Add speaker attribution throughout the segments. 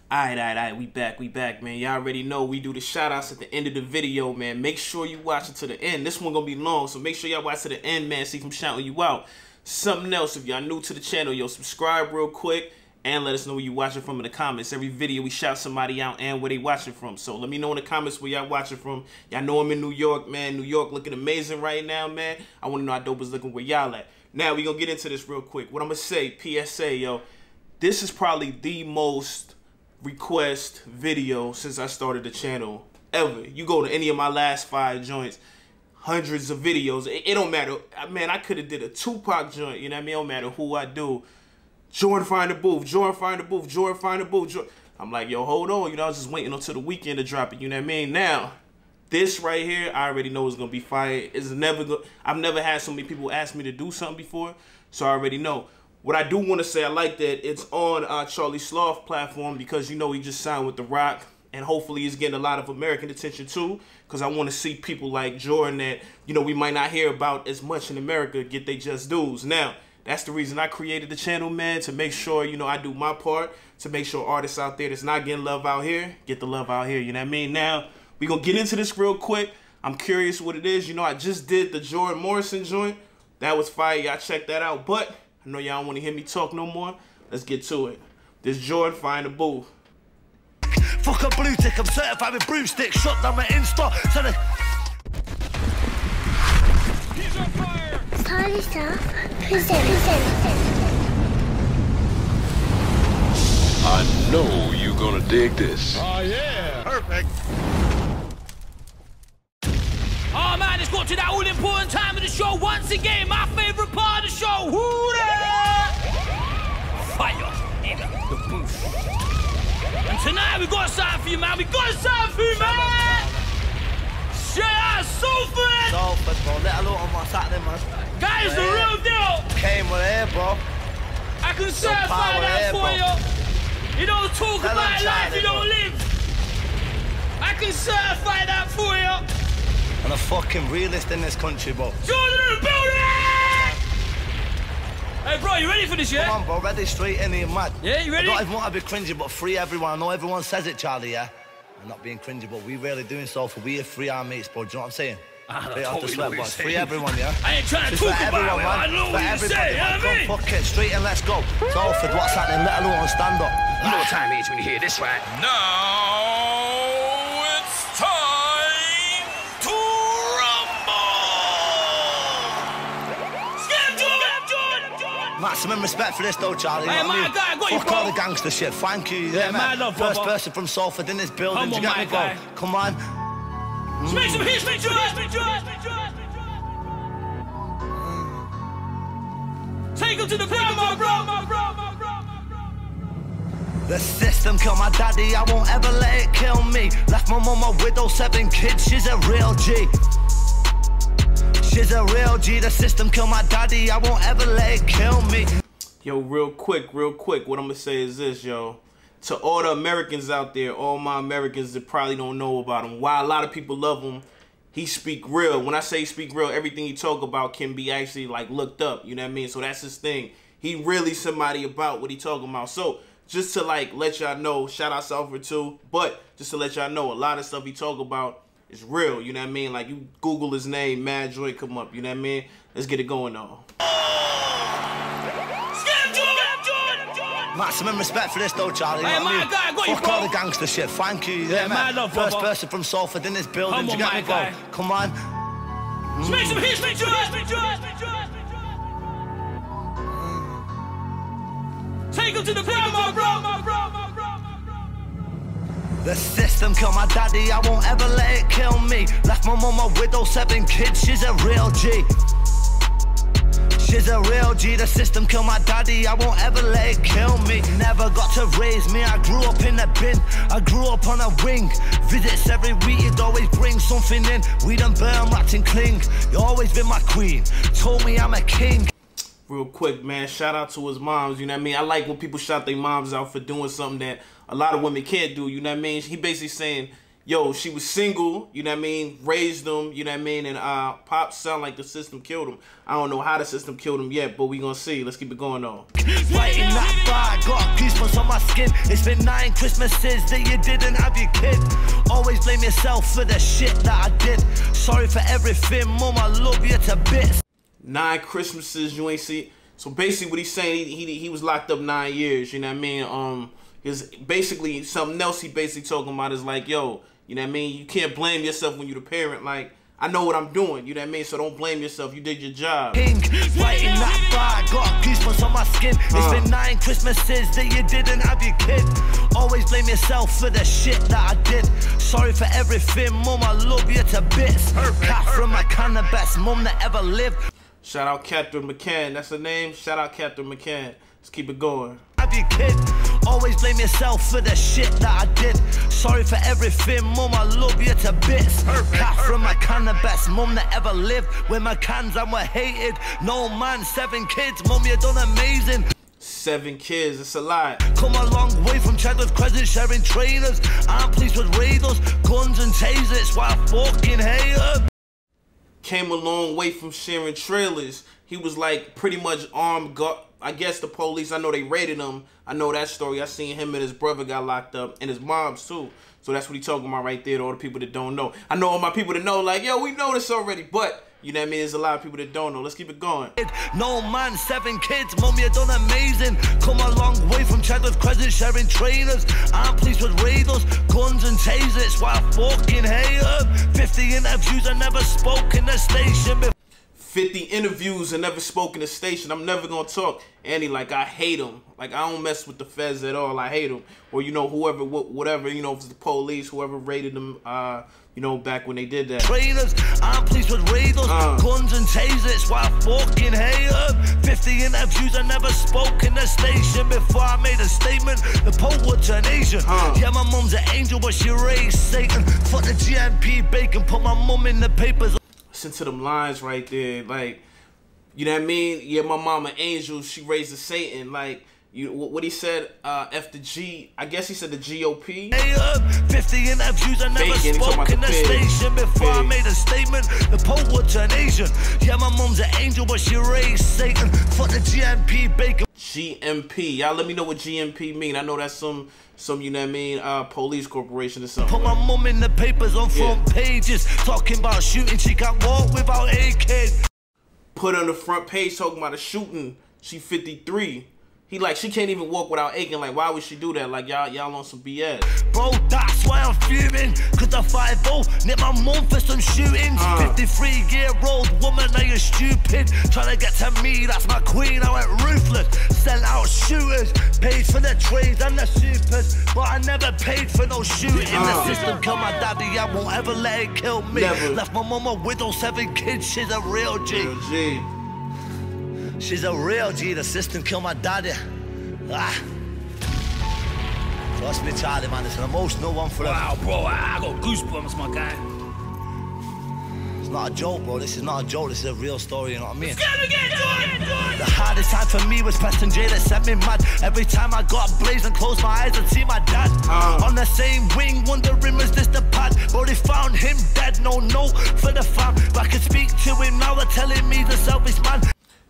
Speaker 1: Alright, we back, man. Y'all already know we do the shout-outs at the end of the video, man. Make sure you watch it to the end. This one gonna be long, so make sure y'all watch to the end, man. See if I'm shouting you out. Something else, if y'all new to the channel, yo, subscribe real quick and let us know where you watching from in the comments. Every video we shout somebody out and where they watching from. So let me know in the comments where y'all watching from. Y'all know I'm in New York, man. New York looking amazing right now, man. I want to know how dope is looking where y'all at. Now we gonna get into this real quick. What I'm gonna say, PSA, yo, this is probably the most request video since I started the channel ever. You go to any of my last 5 joints, hundreds of videos. It don't matter, man. I could have did a Tupac joint, you know what I mean? It don't matter who I do. Jordan find the booth, Jordan find the booth, Jordan find the booth. I'm like, yo, hold on, you know, I was just waiting until the weekend to drop it, you know what I mean? Now, this right here, I already know it's gonna be fire. It's never I've never had so many people ask me to do something before, so I already know. What I do want to say, I like that it's on Charlie Sloth platform because, you know, he just signed with The Rock. And hopefully he's getting a lot of American attention too. Because I want to see people like Jordan that, you know, we might not hear about as much in America get they just dues. Now, that's the reason I created the channel, man. To make sure, you know, I do my part. To make sure artists out there that's not getting love out here, get the love out here. You know what I mean? Now, we're going to get into this real quick. I'm curious what it is. You know, I just did the Jordan Morrison joint. That was fire. Y'all check that out. But I know y'all don't want to hear me talk no more. Let's get to it. This Jordan find the booth.
Speaker 2: Fuck a blue tick, I'm certified with broomstick. Shot down my Insta.
Speaker 3: He's on fire.
Speaker 4: Charlie Sloth presents.
Speaker 5: I know you're gonna dig this.
Speaker 3: Oh yeah.
Speaker 2: Perfect.
Speaker 6: Oh man, it's got to that all-important time of the show once again. My favourite part of the show. Who there? Fire in the booth. And tonight we got something for you, man. We got something for you, man. Shout out Salford.
Speaker 2: Salford, bro. Let alone on my Saturday, man.
Speaker 6: Guys, the real deal.
Speaker 2: Came with here, bro.
Speaker 6: I can certify that for you. You don't talk about life, you don't live. I can certify that for you.
Speaker 2: And a fucking realist in this country, bro.
Speaker 6: Jordan in the building! Hey, bro, you ready for this, yeah?
Speaker 2: Come on, bro. Ready straight in here, mad.
Speaker 6: Yeah, you ready?
Speaker 2: I don't even want to be cringy, but free everyone. I know everyone says it, Charlie, yeah? I'm not being cringy, but we really doing so for we are free our mates, bro. Do you know what I'm saying? Free everyone, yeah?
Speaker 6: I ain't trying to
Speaker 2: Just
Speaker 6: talk
Speaker 2: for
Speaker 6: about
Speaker 2: everyone,
Speaker 6: it,
Speaker 2: man.
Speaker 6: I know what you say, you know what I mean?
Speaker 2: Fuck it, straight in, let's go. Salford, what's happening? Let alone stand up.
Speaker 3: You know what time it is when you hear this, right?
Speaker 5: Now it's time to rumble.
Speaker 2: Maximum respect for this, though, Charlie.
Speaker 6: Hey,
Speaker 2: you know what I
Speaker 6: my
Speaker 2: mean?
Speaker 6: guy, I got you,
Speaker 2: Fuck
Speaker 6: bro.
Speaker 2: all the gangster shit. Thank you.
Speaker 6: Yeah, man, love,
Speaker 2: First
Speaker 6: brother.
Speaker 2: person from Salford in this building.
Speaker 6: Come
Speaker 2: Do
Speaker 6: on,
Speaker 2: you get
Speaker 6: my
Speaker 2: me, bro?
Speaker 6: guy.
Speaker 2: Come on.
Speaker 6: Make some hits, make sure. Take him to the ground, my bro.
Speaker 2: The system killed my daddy, I won't ever let it kill me. Left my mum a widow, 7 kids, she's a real G. She's a real G, the system killed my daddy, I won't ever let it kill me.
Speaker 1: Yo, real quick, what I'm gonna say is this, yo. To all the Americans out there, all my Americans that probably don't know about him, why a lot of people love him, he speak real. When I say speak real, everything he talk about can be actually like looked up, you know what I mean? So that's his thing. He really somebody about what he talking about. So just to like let y'all know, shout out Salford too, but just to let y'all know, a lot of stuff he talk about is real, you know what I mean? Like you Google his name, Mad Joy come up, you know what I mean? Let's get it going though.
Speaker 2: Maximum respect for this, though, Charlie.
Speaker 6: Hey,
Speaker 2: you know what I
Speaker 6: my
Speaker 2: mean?
Speaker 6: guy, I got you,
Speaker 2: Fuck
Speaker 6: bro.
Speaker 2: all the gangster shit. Thank you.
Speaker 6: Yeah, man, love,
Speaker 2: First
Speaker 6: brother.
Speaker 2: person from Salford in this building.
Speaker 6: Come
Speaker 2: Do
Speaker 6: on,
Speaker 2: you get
Speaker 6: my
Speaker 2: me, bro?
Speaker 6: guy.
Speaker 2: Come on.
Speaker 6: Make some hits, make sure. Take him to the ground, my bro.
Speaker 2: The system killed my daddy, I won't ever let it kill me. Left my mum a widow, 7 kids, she's a real G. She's a real G, the system killed my daddy, I won't ever let it kill me. Never got to raise me, I grew up in a bin, I grew up on a wing. Visits every week, you'd always bring something in. Weed and burn, rat and cling, you always been my queen, told me I'm a king.
Speaker 1: Real quick, man, shout out to his moms, you know what I mean? I like when people shout their moms out for doing something that a lot of women can't do, you know what I mean? He basically saying, yo, she was single, you know what I mean, raised them, you know what I mean, and Pop sound like the system killed him. I don't know how the system killed him yet, but we gonna see. Let's keep it going on.
Speaker 2: Fighting that fight, got goosebumps on my my skin. It's been 9 Christmases that you didn't have your kid. Always blame yourself for the shit that I did. Sorry for everything, Mum, I love you to bits.
Speaker 1: 9 Christmases you ain't see. So basically what he's saying, he was locked up 9 years, you know what I mean? Is basically something else he basically talking about is like, yo, you know what I mean? You can't blame yourself when you're the parent. Like, I know what I'm doing, you know what I mean? So don't blame yourself. You did your job.
Speaker 2: Pink, writing that bar, got goosebumps on my skin. It's been 9 Christmases that you didn't have your kid. Always blame yourself for the shit that I did. Sorry for everything, Mum, I love you to bits. Catherine McCann, the best mum that ever lived.
Speaker 1: Shout out Catherine McCann, that's her name? Shout out Catherine McCann. Let's keep it going.
Speaker 2: Have your kid. Always blame yourself for the shit that I did. Sorry for everything, Mum, I love you to bits. Catherine McCann, the best mum that ever lived. With McCanns and we're hated. No man, 7 kids, Mum, you done amazing.
Speaker 1: 7 kids, it's a lot.
Speaker 2: Come a long way from Chadwick Crescent, sharing trainers. I'm pleased with raiders, guns and tasers. Why I fucking hate her.
Speaker 1: Came a long way from sharing trailers. He was like pretty much armed. I guess the police, I know they raided him. I know that story. I seen him and his brother got locked up, and his moms too. So that's what he talking about right there to all the people that don't know. I know all my people that know, like, yo, we know this already, but you know what I mean? There's a lot of people that don't know. Let's keep it going.
Speaker 2: No man, 7 kids, Mum, you done amazing. Come a long way from Chadwick Crescent, sharing trainers. I'm pleased with raiders, guns and tasers. Why I fucking hate her. 50 interviews, I never spoke in the station before.
Speaker 1: 50 interviews and never spoke in the station. I'm never gonna talk. Andy, like, I hate him. Like, I don't mess with the feds at all. I hate them. Or, you know, whoever, whatever, you know, if it's the police, whoever raided them, you know, back when they did that.
Speaker 2: Trainers, I'm pleased with raiders, guns and tasers. Why I fucking hate her. 50 interviews, I never spoke in the station before I made a statement. The Pope would turn Asian. Yeah, my mum's an angel, but she raised Satan. Fuck the GMP bacon, put my mum in the papers.
Speaker 1: Listen to them lines right there, like, you know what I mean? Yeah, my mama angel, she raised a Satan. Like, you, what he said, F the G, I guess he said the GOP.
Speaker 2: 50 interviews, I never spoke in the station before I made a statement. The Pope would turn Asian. Yeah, my mom's an angel, but she raised Satan. Fuck the GMP bacon.
Speaker 1: GMP, y'all let me know what GMP mean. I know that's some you know what I mean, police corporation or something.
Speaker 2: Put my mum in the papers on front pages, talking about shooting, she can't walk without a kid.
Speaker 1: Put on the front page talking about a shooting, she 53. He like, she can't even walk without aching. Like, why would she do that? Like, y'all on some BS.
Speaker 2: Bro, that's why I'm fuming. Cause I 5-0, nick my mum for some shootings. 53-year-old woman, now you're stupid. Trying to get to me, that's my queen, I went ruthless. Sell out shooters, paid for the trades and the supers. But I never paid for no shooting. The system killed my daddy, I won't ever let it kill me.
Speaker 1: Never.
Speaker 2: Left my mum a widow, 7 kids, she's a real G.
Speaker 1: Real G.
Speaker 2: She's a real G, the system killed my daddy. Trust me, Charlie, man, it's an emotional one for
Speaker 6: wow, bro, I got goosebumps, my guy.
Speaker 2: It's not a joke, bro. This is not a joke. This is a real story, you know what I mean?
Speaker 6: Again,
Speaker 2: the hardest time for me was Preston J that set me mad. Every time I got blazed and closed my eyes, I'd see my dad. On the same wing, wondering was this the pad? Bro, they found him dead, no for the fam. But I could speak to him now, they're telling me the selfish man.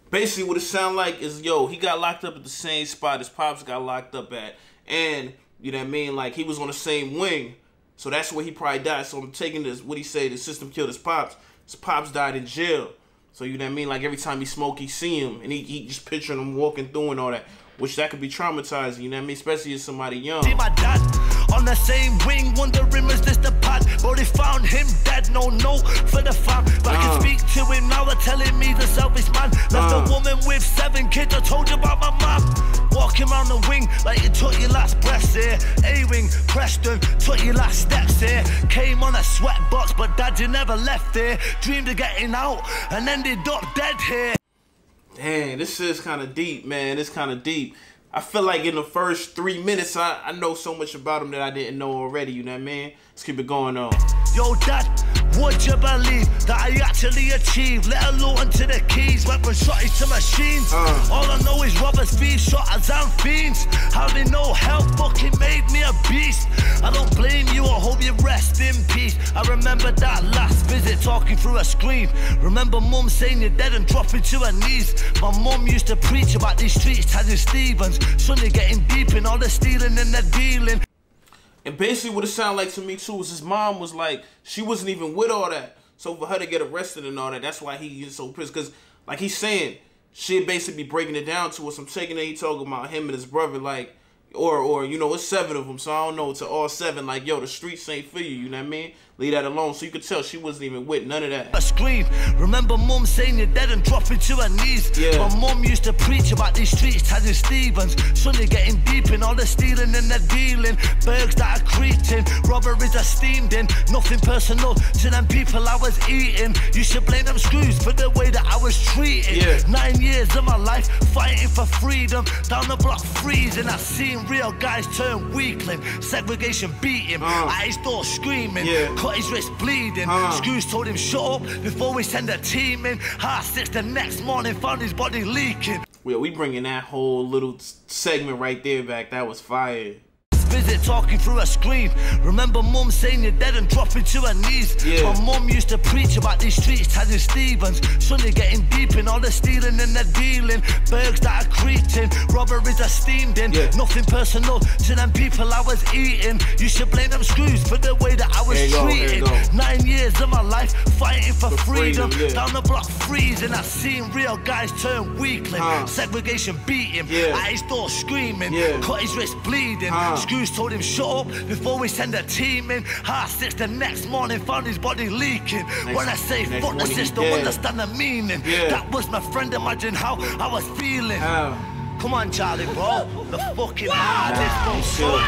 Speaker 1: Basically, what it sound like is, yo, he got locked up at the same spot his pops got locked up at. And, you know what I mean, like, he was on the same wing. So that's where he probably died. So I'm taking this, what he say, the system killed his pops. His pops died in jail. So, you know what I mean, like, every time he smoke, he see him. And he just picturing him walking through and all that. Which that could be traumatizing, you know what I mean? Especially as somebody young.
Speaker 2: See my dad on the same wing, wondering was this the pad? Bro, they found him dead, no for the fam. But I can speak to him now, they're telling me the selfish man. Left a woman with 7 kids, I told you about my mom. Walking around the wing like you took your last breaths here. A-wing, Preston, took your last steps here. Came on a sweat box, but dad, you never left there. Dreamed of getting out and ended up dead here.
Speaker 1: Dang, this is kind of deep, man. It's kind of deep. I feel like in the first 3 minutes, I know so much about him that I didn't know already, you know what I mean? Let's keep it going on.
Speaker 2: Yo, Dad, would you believe that I actually achieved? Let alone to the keys, went from shotties to machines. All I know is robbers, thieves, shotters and fiends. Having no help fucking made me a beast. I don't blame you, I hope you rest in peace. I remember that last visit visit talking through a screen. Remember mum saying you're dead and dropping to her knees. My mum used to preach about these streets, Tanya Stevens. Sonny getting deep in all the stealing and the dealing.
Speaker 1: And basically what it sounded like to me too was his mom was like, she wasn't even with all that. So for her to get arrested and all that, that's why he's so pissed. Because like he's saying, she'd basically be breaking it down to us. I'm taking it, he talking about him and his brother, like, or you know, it's 7 of them, so I don't know, to all 7, like, yo, the streets ain't for you, you know what I mean? Leave that alone. So you could tell she wasn't even with none of that.
Speaker 2: A scream. Remember mum saying you're dead and dropping to her knees.
Speaker 1: Yeah.
Speaker 2: My mum used to preach about these streets, Tanya Stevens. Sonny getting deep in all the stealing and the dealing. Bergs that are creeping, robberies are steamed in. Nothing personal to them people I was eating. You should blame them screws for the way that I was treated.
Speaker 1: Yeah.
Speaker 2: 9 years of my life fighting for freedom. Down the block freezing, I've seen real guys turn weakling. Segregation beat him, at his door screaming.
Speaker 1: Yeah.
Speaker 2: Cut his wrist bleeding. Screws told him shut up before we send a team in. 6 the next morning found his body leaking.
Speaker 1: Well, we bringing that whole little segment right there back. That was fire.
Speaker 2: Visit talking through a screen. Remember mum saying you're dead and dropping to her knees.
Speaker 1: Yeah.
Speaker 2: My mum used to preach about these streets, Tanya Stevens. Sonny getting deep in all the stealing and the dealing. Bergs that are creeping, robberies are steamed in.
Speaker 1: Yeah.
Speaker 2: Nothing personal to them people I was eating. You should blame them screws for the way that I was treated. 9 years of my life fighting for freedom.
Speaker 1: Yeah.
Speaker 2: Down the block freezing, I've seen real guys turn weakling. Segregation beat him, at his door screaming. Cut his wrist bleeding. Screws told him shut up before we send a team in. 6 the next morning found his body leaking. When I say fuck the system, understand the meaning. That was my friend, imagine how I was feeling. Come on, Charlie, bro. The fucking hardest, bro.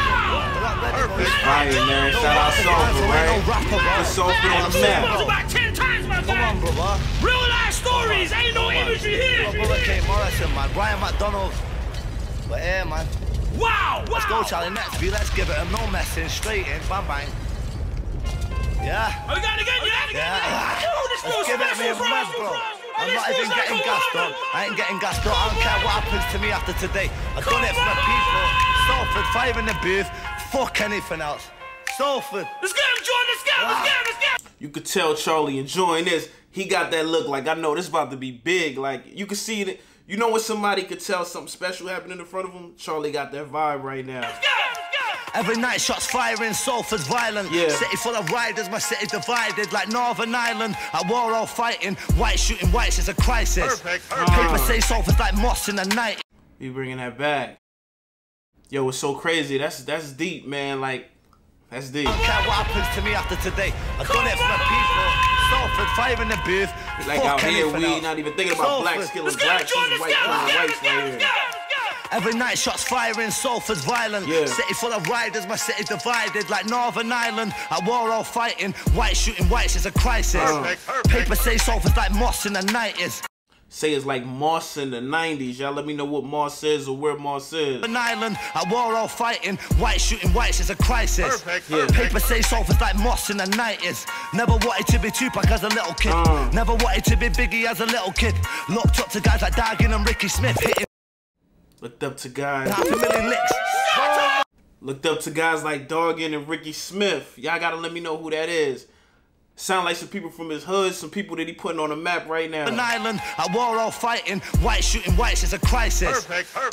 Speaker 1: Fire, man. Shout out Sulfur, right? Put Sulfur on the map.
Speaker 6: About 10 times, my
Speaker 2: Come on, brother.
Speaker 6: Real life stories, ain't no imagery here.
Speaker 2: Brother K. Morrison, man. Brian McDonald. But yeah, man.
Speaker 6: Wow,
Speaker 2: Let's go, Charlie. Next view, let's give it a no messing, straight in, bang bang. Yeah.
Speaker 6: Oh, we got it again,
Speaker 2: Yeah.
Speaker 6: This
Speaker 2: Let's give it me a mad, bro. I'm not even getting gassed up. I ain't getting gassed up. I don't care what happens to me after today. I've done it for the people. Salford, 5 in the booth. Fuck anything else. Salford.
Speaker 6: Let's get him, Jordan. Let's get him. Let's get him.
Speaker 1: You could tell Charlie enjoying this. He got that look like, I know this about to be big. Like, you could see it. You know when somebody could tell something special happening in front of him? Charlie got that vibe right now.
Speaker 6: Let's go.
Speaker 2: Every night shots firing, Salford's violent. City full of riders, my city divided like Northern Ireland. At war all fighting, white shooting whites is a crisis.
Speaker 3: Perfect.
Speaker 2: Paper say Salford's like moss in the night.
Speaker 1: We bringing that back. Yo, it's so crazy. That's deep, man. Like, that's deep.
Speaker 2: I don't care what happens to me after today. I've done it for the people. Salford, 5 in the booth.
Speaker 1: Like out here, we not even thinking about blacks killing blacks. This white killing whites right here.
Speaker 2: Every night shots firing, Salford's violent. City full of riders, my city divided like Northern Ireland. At war all fighting, white shooting whites is a crisis. Paper say Salford's like moss in the 90s.
Speaker 1: Say it's like Moss in the 90s. Y'all let me know what Moss is or where Moss is.
Speaker 2: An island, at war all fighting, white shooting whites is a crisis. Paper say Salford's like moss in the 90s. Never wanted to be Tupac as a little kid. Never wanted to be Biggie as a little kid. Looked up to guys like Daggin and Ricky Smith hitting.
Speaker 1: Looked up to guys.
Speaker 2: 500,000 licks.
Speaker 1: Looked up to guys like Doggin and Ricky Smith. Y'all gotta let me know who that is. Sound like some people from his hood, some people that he putting on the map right now.
Speaker 2: An island, at war all fighting, white shooting whites is a crisis.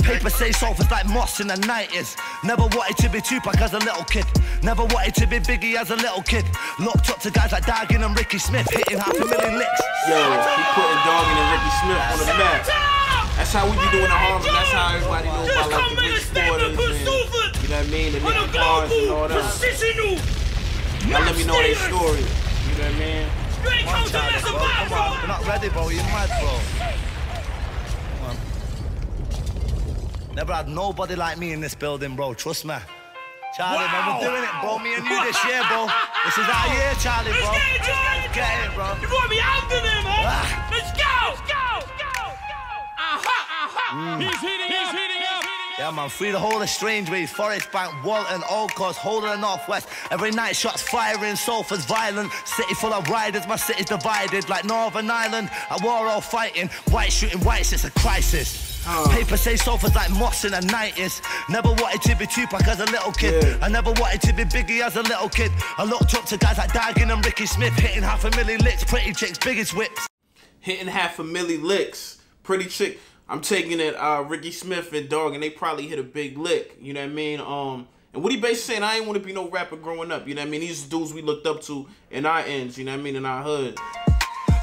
Speaker 2: Paper say Salford's like moss in the 90s. Never wanted to be Tupac as a little kid. Never wanted to be Biggie as a little kid. Looked up to guys like Daggin and Ricky Smith hitting 500,000 licks.
Speaker 1: Yo, he putting Doggin and Ricky Smith on the map. That's how we be doing the Harlem. That's how everybody knows about like the rich quarters and, you know what I mean, the little cars and all that. Y'all let me know their story. You know what I mean?
Speaker 6: You ain't come to mess about, bro.
Speaker 2: We're not ready, bro. You're mad, bro. Come on. Never had nobody like me in this building, bro. Trust me. Charlie, man, we're doing it, bro. Me and you this year, bro. This is our year, Charlie, bro.
Speaker 6: Let's
Speaker 2: get it, bro.
Speaker 6: You brought me out to them, man. Let's go. He's heating up.
Speaker 2: Yeah, man, free the whole of Strangeways, Forest Bank, Walton, Old Coast, whole of the Northwest. Every night shots firing, Salford's violent. City full of riders, my city's divided like Northern Ireland. At war all fighting, white shooting whites, it's a crisis. Paper say sofas like moss in the 90s. Never wanted to be Tupac as a little kid.
Speaker 1: Yeah.
Speaker 2: I never wanted to be Biggie as a little kid. I looked up to guys like Dagan and Ricky Smith, hitting 500,000 licks, pretty chicks, biggest whips.
Speaker 1: Hitting 500,000 licks, pretty chick. I'm taking it, Ricky Smith and Dog, and they probably hit a big lick. You know what I mean? And what he basically saying, I ain't want to be no rapper growing up. You know what I mean? These dudes we looked up to in our ends. You know what I mean? In our hood.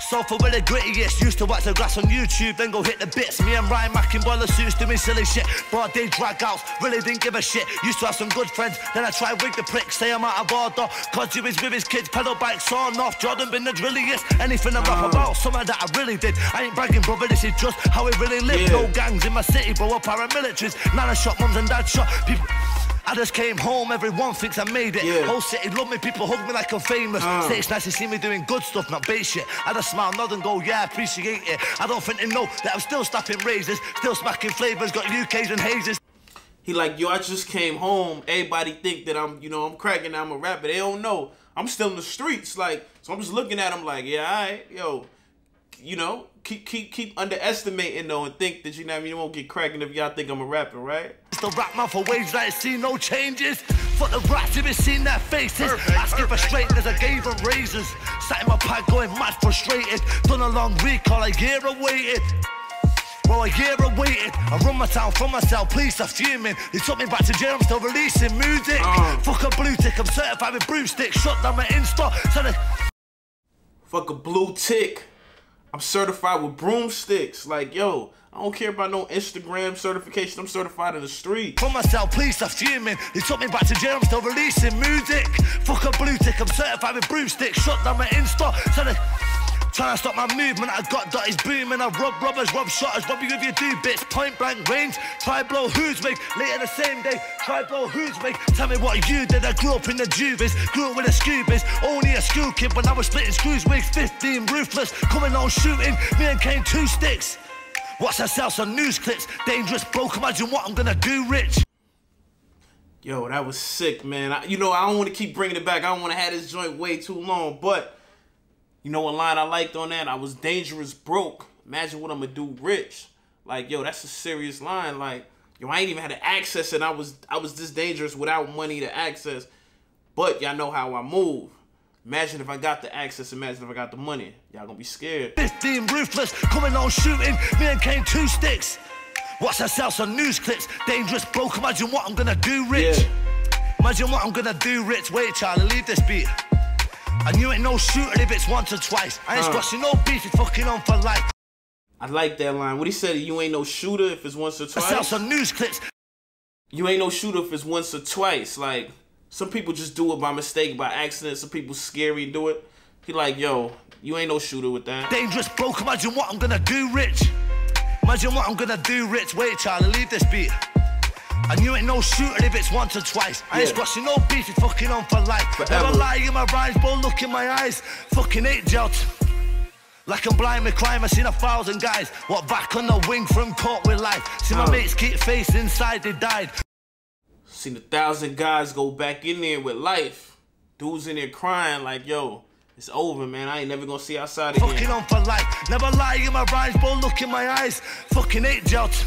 Speaker 2: Sofa with the grittiest, used to watch the grass on YouTube, then go hit the bits. Me and Ryan Mack in boiler suits doing silly shit. Broad day drag outs, really didn't give a shit. Used to have some good friends, then I tried wig the prick, say I'm out of order. Cause he was with his kids, pedal bikes on off. Jordan been the drilliest, anything I rap about, some of that I really did. I ain't bragging, brother, this is just how it really lived.
Speaker 1: Yeah.
Speaker 2: No gangs in my city, bro, paramilitaries. Nana shot, mums and dad shot. People. I just came home, everyone thinks I made it.
Speaker 1: Yeah.
Speaker 2: Whole city love me, people hug me like I'm famous. Say it's nice to see me doing good stuff, not bait shit. I just smile, nod and go, yeah, appreciate it. I don't think they know that I'm still snapping razors, still smacking flavors, got UKs and hazes.
Speaker 1: He like, yo, I just came home. Everybody think that I'm, you know, I'm cracking, I'm a rapper. They don't know. I'm still in the streets, like, so I'm just looking at him like, yeah, all right, yo, you know, keep underestimating though and think that, you know what I mean, you won't get cracking if y'all think I'm a rapper, right?
Speaker 2: The rap man for waves that I see no changes. For the rats if it's seen their faces. Asking for straighteners, I gave them razors. Sat in my pad going mad frustrated. Done a long week, all a year awaited. Bro, a year awaited. I run my town from myself, police are fuming. They took me back to jail, I'm still releasing music. Fuck a blue tick, I'm certified with broomstick. Shut down my Insta.
Speaker 1: Fuck a blue tick. I'm certified with broomsticks. Like, yo, I don't care about no Instagram certification. I'm certified in the street.
Speaker 2: For myself, police are fuming. They took me back to jail, I'm still releasing music. Fuck a blue tick, I'm certified with broomstick. Shut down my Insta. Trying to stop my movement, I got dotties booming. I rob robbers, rob shotters, rob you if you do bits. Point blank range, try blow who's wig. Later the same day, try blow who's wig. Tell me what you did, I grew up in the juvies. Grew up with the scoobies, only a school kid. When I was splitting screws, wigs 15, ruthless. Coming on shooting, me and Kane 2 sticks. Watch I sell some news clips. Dangerous bloke, imagine what I'm gonna do, rich.
Speaker 1: Yo, that was sick, man. You know, I don't want to keep bringing it back. I don't want to have this joint way too long, but you know what line I liked on that? I was dangerous broke. Imagine what I'm gonna do rich. Like, yo, that's a serious line. Like, yo, I ain't even had to access it. I was this dangerous without money to access. But y'all know how I move. Imagine if I got the access, imagine if I got the money. Y'all gonna be scared.
Speaker 2: 15 ruthless, coming on shooting. Me and Kane 2 sticks. Watch I sell some news clips. Dangerous bloke, imagine what I'm gonna do rich.
Speaker 1: Yeah.
Speaker 2: Imagine what I'm gonna do rich. Wait, Charlie, leave this beat. And you ain't no shooter if it's once or twice. I ain't squashing no beef, it's fucking on for life.
Speaker 1: I like that line. What he said, you ain't no shooter if it's once or twice.
Speaker 2: I sell some news clips.
Speaker 1: You ain't no shooter if it's once or twice. Like, some people just do it by mistake, by accident. Some people scary do it. He like, yo, you ain't no shooter with that.
Speaker 2: Dangerous bloke, imagine what I'm gonna do rich. Imagine what I'm gonna do rich. Wait, Charlie, leave this beat. And you ain't no shooter if it's once or twice. I ain't squashing no beef, it's fucking on for life.
Speaker 1: Forever.
Speaker 2: Never lie in my rhymes, bro, look in my eyes. Fucking hate jelt. Like I'm blind with crime, I seen 1,000 guys. What back on the wing from caught with life. See my mates keep face inside, they died.
Speaker 1: Seen 1,000 guys go back in there with life. Dudes in there crying like, yo, it's over, man. I ain't never gonna see outside of here.
Speaker 2: Fucking on for life. Never lie in my rhymes, bro, look in my eyes. Fucking hate jelt.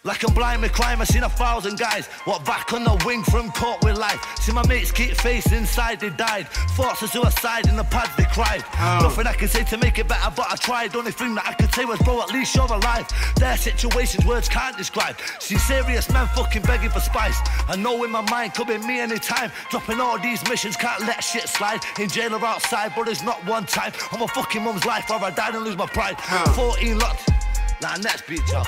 Speaker 2: Like I'm blind with crime, I seen 1,000 guys. What back on the wing from caught with life. See my mates keep face inside, they died. Thoughts of suicide in the pads, they cried. Nothing I can say to make it better, but I tried. Only thing that I could say was, bro, at least you're alive. Their situations words can't describe. See serious men fucking begging for spice. I know in my mind could be me anytime. Dropping all these missions, can't let shit slide. In jail or outside, but it's not one time. On my fucking mum's life, or I died and lose my pride. 14 locked. Nah, next beat, y'all.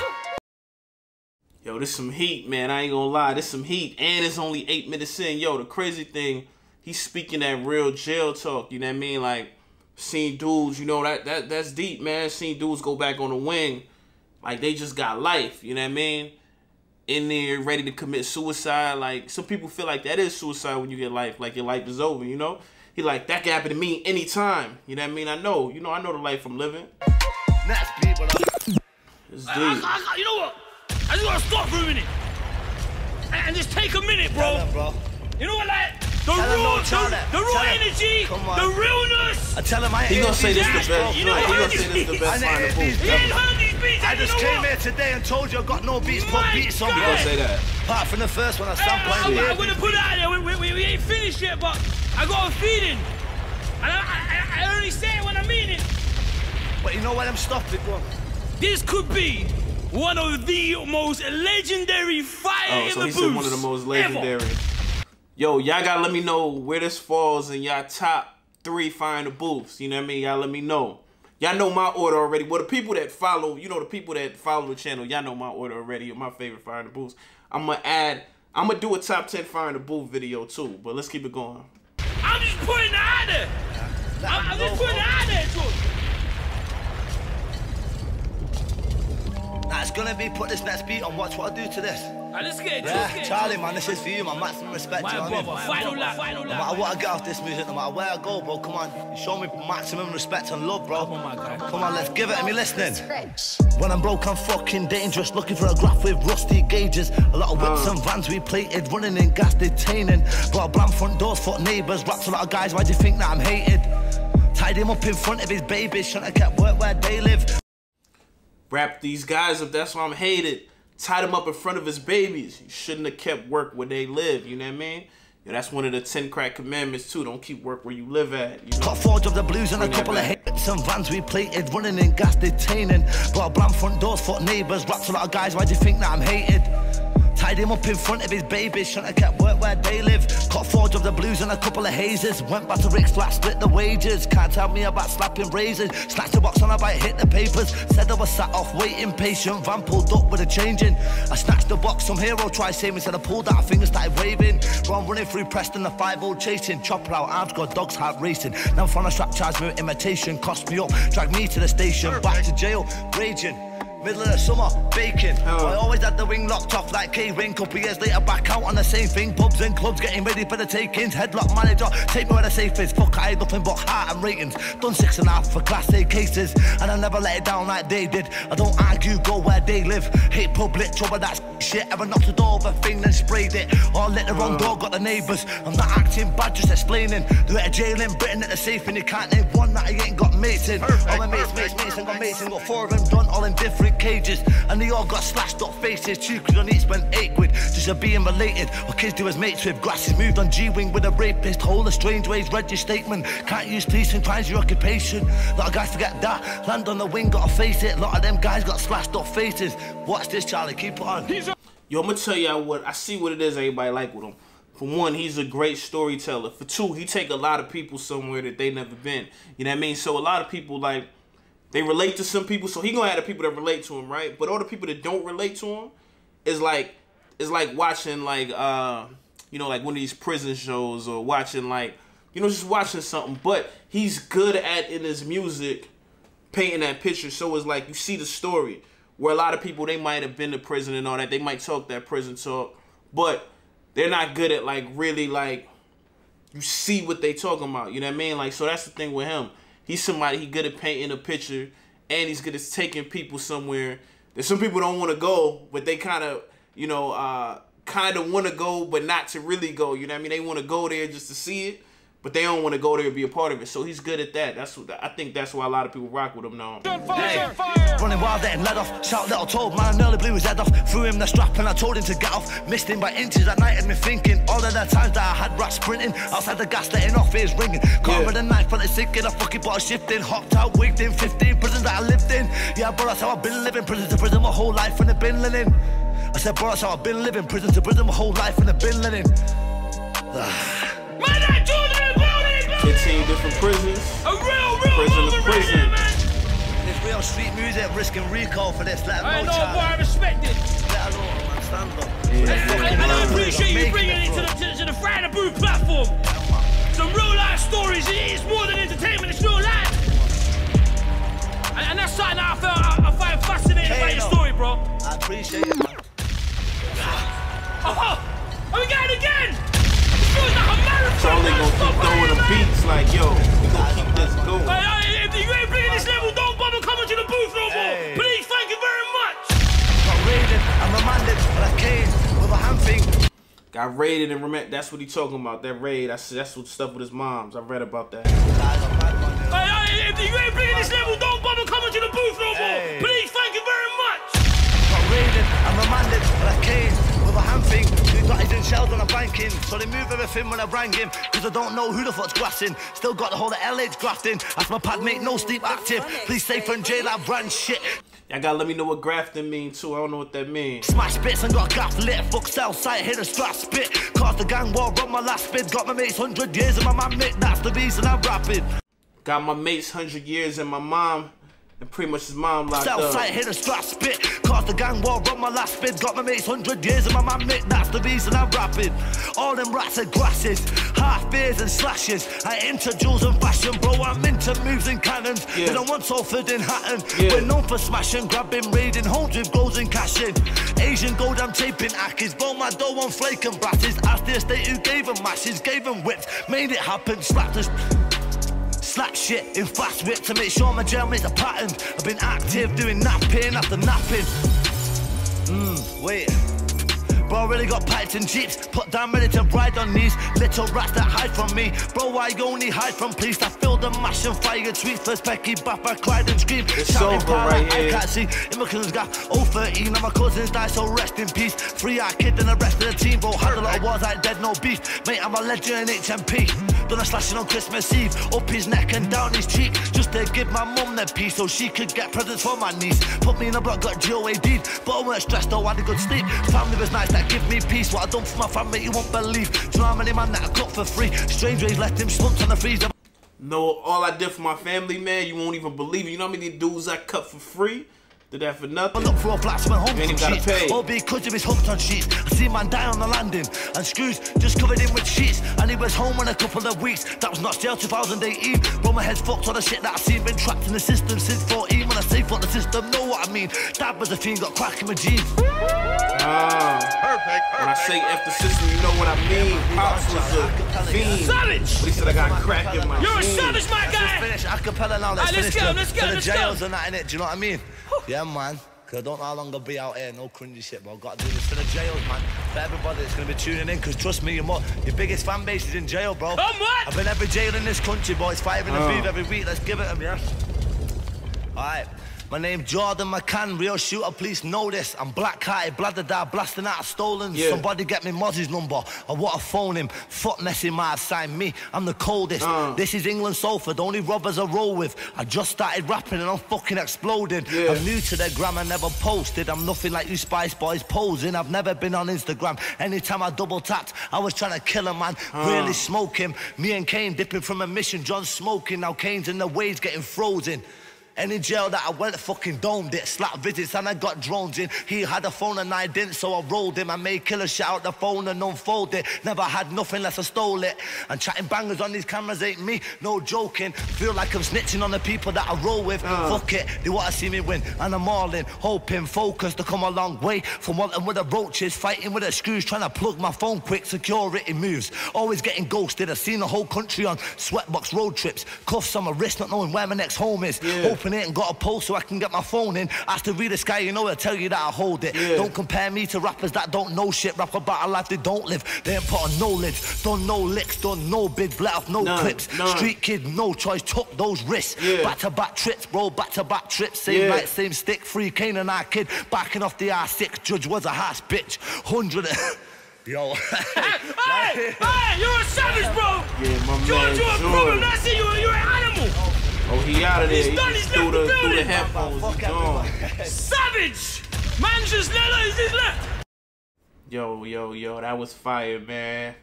Speaker 1: Yo, this some heat, man. I ain't gonna lie. This some heat. And it's only 8 minutes in. Yo, the crazy thing, he's speaking that real jail talk. You know what I mean? Like, seen dudes, you know, that's deep, man. Seen dudes go back on the wing. Like, they just got life. You know what I mean? In there, ready to commit suicide. Like, some people feel like that is suicide when you get life. Like, your life is over, you know? He like, that can happen to me anytime. You know what I mean? I know. You know, I know the life I'm living.
Speaker 2: Next beat, bro.
Speaker 1: It's deep.
Speaker 6: You know what? I just want to stop for a minute and just take a minute, bro.
Speaker 2: Yeah, bro.
Speaker 6: You know what, like, The raw energy, the realness.
Speaker 2: I tell him I
Speaker 1: He gonna say this the best.
Speaker 6: You know
Speaker 1: He gonna say this the best Find the Booth.
Speaker 6: He ain't heard these beats.
Speaker 2: I just came here today and told you I got no beats, put beats on me.
Speaker 1: He gonna say that.
Speaker 2: Apart from the first one, I sampled.
Speaker 6: I'm gonna put it out there. We ain't finished yet, but I got a feeling. And I only say it when I mean it.
Speaker 2: But you know what? I'm stopped it, bro.
Speaker 6: This could be one of the most legendary fire in the booth.
Speaker 1: Oh, so he said one of the most legendary. Yo, y'all gotta let me know where this falls in y'all top 3 Fire in the Booths. You know what I mean? Y'all let me know. Y'all know my order already. Well, the people that follow, you know, the people that follow the channel, y'all know my order already of my favorite Fire in the Booths. I'm gonna do a top 10 Fire in the Booth video too, but let's keep it going.
Speaker 6: I'm just putting it out there. I'm just putting it out there, George.
Speaker 2: Nah, it's gonna be put this next beat on. Watch what I do to this.
Speaker 6: Let's get it.
Speaker 2: Yeah, Charlie, man, this is for you, man. Maximum respect, you know what I mean?
Speaker 6: Final lap.
Speaker 2: No matter what I get off this music, no matter where I go, bro, come on. You show me maximum respect and love, bro. Come on, let's give it to me listening. When I'm broke, I'm fucking dangerous. Looking for a graph with rusty gauges. A lot of whips and vans replated, running in gas detaining. Got a bland front doors, fuck neighbours. Raps a lot of guys, why do you think that I'm hated? Tied him up in front of his babies, shouldn't have kept work where they live.
Speaker 1: Wrap these guys up, that's why I'm hated. Tied him up in front of his babies. You shouldn't have kept work where they live, you know what I mean? Yeah, that's one of the 10 crack commandments too. Don't keep work where you live at. You know?
Speaker 2: Got forge of the blues and a couple of hits and vans replated, running in gas detaining. Got a bland front doors, fuck neighbours. Raps a lot of guys, why do you think that I'm hated? Tied him up in front of his babies, shouldn't have kept work where they live. Got forge of the blues and a couple of hazes. Went back to Rick's flat, split the wages. Can't tell me about slapping razors. Snatched the box on a bite, hit the papers. Said I was sat off, waiting patient. Van pulled up with a changing. I snatched the box, some hero tried saving. Said I pulled out, fingers started waving. Bro, I'm running through Preston, the 5-0 chasing. Chopper out, arms got dogs heart racing. Now I'm from a strap, charge me with imitation. Cost me up, dragged me to the station. Back to jail, raging. Middle of the summer, baking. I always had the wing locked off like K-Ring. Couple years later, back out on the same thing. Pubs and clubs getting ready for the take-ins. Headlock manager, take me where the safe is. Fuck, I had nothing but heart and ratings. Done 6.5 for Class A cases, and I never let it down like they did. I don't argue, go where they live. Hate public trouble, that's shit. Ever knocked the door of a thing and sprayed it, or lit the wrong door, got the neighbours. I'm not acting bad, just explaining. Do it a jail in Britain at the safe, and you can't name one that I ain't got mates in. All my mates and got mates in. Got 4 of them done, all in different cages, and they all got slashed up faces. 2 quid on each, spent 8 quid just for being related. What kids do as mates with. Grasses moved on G-Wing with a rapist. Hold the strange ways, read your statement. Can't use police and crimes your occupation. A lot of guys forget that. Land on the wing, gotta face it. A lot of them guys got slashed up faces. Watch this, Charlie, keep it on.
Speaker 1: Yo, I'm gonna tell y'all what I see. What it is everybody like with him. For one, he's a great storyteller. For 2, he take a lot of people somewhere that they never been. You know what I mean? So a lot of people, like, they relate to some people, so he gonna have the people that relate to him, right? But all the people that don't relate to him is like watching, like, you know, like one of these prison shows, or watching, like, you know, just watching something. But he's good at, in his music, painting that picture. So it's like you see the story where a lot of people, they might have been to prison and all that. They might talk that prison talk, but they're not good at, like, really, like, you see what they talking about. You know what I mean? Like, so that's the thing with him. He's somebody, he good at painting a picture, and he's good at taking people somewhere that some people don't want to go, but they kind of, you know, kind of want to go, but not to really go. You know what I mean? They want to go there just to see it, but they don't want to go there and be a part of it. So he's good at that. That's what I think. That's why a lot of people rock with him now.
Speaker 2: Hey, running wild, getting led off. Shout little told man, I nearly blew his head off. Threw him the strap and I told him to get off. Missed him by inches that night, had me thinking. All of the times that I had rats sprinting outside the gas, letting off, ears ringing. Caught with a knife, but it's sinking. I fucking bought a shifting. Hopped out, wigged in 15 prisons that I lived in. Yeah, bro, that's how I've been living. Prison to prison my whole life, and I've been living. I said, bro, that's how I've been living. Prison to prison my whole life, and I've been living.
Speaker 1: 15 different prisons.
Speaker 6: A real
Speaker 1: prison to prison.
Speaker 6: Right here, man.
Speaker 2: It's real street music, risking recall for this. Let
Speaker 6: I
Speaker 2: them
Speaker 6: know,
Speaker 2: know,
Speaker 6: boy, I respect it.
Speaker 2: Let them know, man, stand up.
Speaker 6: And I appreciate you bringing it to the Fire in the Booth platform. Some real life stories. It's more than entertainment, it's real life. And that's something that I find fascinating about your story, bro.
Speaker 2: I appreciate it, man.
Speaker 6: Oh, we got it again. Feels like a marathon.
Speaker 1: Charlie gonna keep throwing them beats like, yo, we gonna keep this going.
Speaker 6: If you ain't bringing this level, don't bother coming to the booth no more. Please, thank you very much.
Speaker 2: Got raided, I'm remanded, but I came with a hand thing.
Speaker 1: Got raided and remember, that's what he talking about. That raid. That's what stuff with his moms. I read about that.
Speaker 6: Hey, if you ain't bringing this level, don't bother coming to the booth no more. Please, thank you very much.
Speaker 2: Got raided, I'm remanded, but I came with a hand thing. Two bodies and shells on a banking. So they move everything when I rang him. Cause I don't know who the fuck's grassing. Still got the whole of LH grafting. That's my pad mate, no sleep active. Please stay from jail, I brand shit.
Speaker 1: Y'all gotta let me know what grafting mean too. I don't know what that means.
Speaker 2: Smash bits and got a gaff lit. Fuck cell site, hit a strap spit. Caused the gang war on my last bid. Got my mates 100 years and my man Mick. That's the reason I'm rapping.
Speaker 1: Got my mates 100 years and my mom. And pretty much his mom locked up.
Speaker 2: Southside hit a strap spit. Caused the gang war on my last bid. Got my mates 100 years and my man Mick. That's the reason I'm rapping. All them rats are grasses. Half beers and slashes. I into jewels and fashion, bro. I'm into moves and cannons.
Speaker 1: Yeah.
Speaker 2: They don't want Salford in Hatton.
Speaker 1: Yeah.
Speaker 2: We're known for smashing, grabbing, raiding homes with goals and cashing. Asian gold, I'm taping ackies. Blow my dough on flake and brasses. Ask the estate who gave them mashes. Gave them whips. Made it happen. Slapped us. Slap shit in fast whip to make sure my jail makes a pattern. I've been active doing napping after napping. Wait. Bro, really got pipes and jeeps. Put down ready to ride on these little rats that hide from me. Bro, I only hide from police. I feel the mash and fire tweets. First Becky, Bappa, Clyde and scream.
Speaker 1: It's over right here.
Speaker 2: I can't see. In my cousin's got 013 and my cousins die, so rest in peace. Free our kid and the rest of the team, bro. Had a lot of wars like dead, no beef. Mate, I'm a legend in HMP. Done a slashing on Christmas Eve. Up his neck and down his cheek. Just to give my mum the peace so she could get presents for my niece. Put me in a block, got GOA deed. But I weren't stressed though, I had a good sleep. Family was nice, that give me peace. What I done for my family, you won't believe. Do you know how many man that I cut for free? Strange ways left him slumped on the freezer.
Speaker 1: No, all I did for my family, man, you won't even believe it. You know how many dudes I cut for free? Did that for nothing.
Speaker 2: I look for a flats when home from
Speaker 1: gotta
Speaker 2: sheets.
Speaker 1: pay.
Speaker 2: All because of his hooked on sheets. I see man die on the landing. And screws just covered in with sheets. And he was home in a couple of weeks. That was not jail 2018. Bro, my head's fucked on the shit that I've seen. Been trapped in the system since 14. When I say fuck the system, know what I mean. Dad was a fiend, got crack in my jeans.
Speaker 3: Perfect.
Speaker 1: When I say F the system, you know what I mean. Pops was a fiend.
Speaker 6: Savage!
Speaker 1: But he said I got crack in my
Speaker 6: You're a
Speaker 1: jeans.
Speaker 6: savage, my guy!
Speaker 2: Finish acapella now, let's
Speaker 6: Alright,
Speaker 2: finish
Speaker 6: let's go,
Speaker 2: for the
Speaker 6: let's go.
Speaker 2: jails and that in it, do you know what I mean? Yeah, man. Cause I don't know how long I'll be out here, no cringy shit, but I've got to do this for the jails, man. For everybody that's gonna be tuning in, cause trust me, your biggest fan base is in jail, bro.
Speaker 6: Come on!
Speaker 2: I've been every jail in this country, boys. 5 in the booth every week, let's give it them, yeah? Alright. My name's Jordan McCann, real shooter, please know this. I'm black-hearted, bladder blasting out of stolen.
Speaker 1: Yeah.
Speaker 2: Somebody get me Mozzie's number. I want to phone him. Fuck messing might have signed me. I'm the coldest. This is England Salford, only robbers I roll with. I just started rapping and I'm fucking exploding.
Speaker 1: Yeah.
Speaker 2: I'm new to the gram, I never posted. I'm nothing like you Spice Boys posing. I've never been on Instagram. Anytime I double tapped, I was trying to kill a man. Really smoke him. Me and Kane dipping from a mission. John smoking. Now Kane's in the waves getting frozen. Any jail that I went fucking domed it. Slap visits and I got drones in. He had a phone and I didn't, so I rolled him. I made killers shout out the phone and unfold it. Never had nothing unless I stole it. And chatting bangers on these cameras ain't me, no joking. Feel like I'm snitching on the people that I roll with. Fuck it, they want to see me win. And I'm all in, hoping, focused to come a long way. From wanting with the roaches, fighting with the screws, trying to plug my phone quick, security moves. Always getting ghosted, I've seen the whole country on sweatbox road trips. Cuffs on my wrist, not knowing where my next home is. Open it and got a post so I can get my phone in. Ask to read the sky, you know I'll tell you that I hold it. Don't compare me to rappers that don't know shit. Rap about a life they don't live. They ain't put on no lids. Done no licks, done no bids, let off no clips. Street kid, no choice, took those risks. Back-to-back trips, bro, back-to-back trips. Same night, same stick, free Kane and our kid. Backing off the R6, judge was a harsh bitch. 100 Yo.
Speaker 6: Hey, you're a savage, bro!
Speaker 1: Yeah, my
Speaker 6: George, you're a problem, that's it, you're an animal!
Speaker 1: Oh, he out of there.
Speaker 6: He's done, he's left the
Speaker 1: through the
Speaker 6: building.
Speaker 1: headphones. He's gone.
Speaker 6: Savage! Man just left.
Speaker 1: Yo, that was fire, man.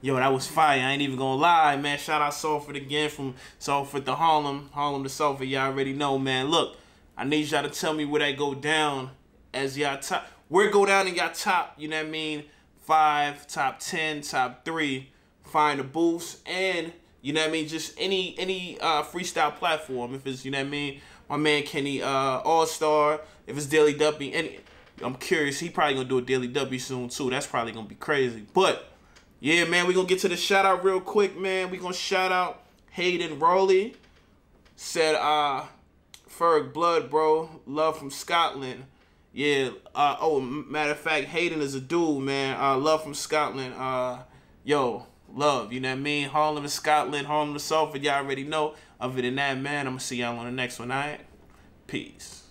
Speaker 1: Yo, that was fire. I ain't even gonna lie, man. Shout out Salford again, from Salford to Harlem. Harlem to Salford, y'all already know, man. Look, I need y'all to tell me where that go down as y'all top. Where it go down in y'all top, you know what I mean? 5, top 10, top 3. Find the booths and, you know what I mean, just any freestyle platform. If it's, you know what I mean, my man Kenny All-Star, if it's Daily W, and I'm curious, he probably gonna do a Daily W soon too. That's probably gonna be crazy. But yeah, man, we gonna get to the shout out real quick, man. We gonna shout out Hayden Rowley. Said Ferg blood, bro. Love from Scotland. Yeah. Oh, matter of fact, Hayden is a dude, man. Love from Scotland. Yo, love. You know what I mean? Harlem is Scotland. Harlem to Salford. Y'all already know. Other than that, man, I'm gonna see y'all on the next one. All right. Peace.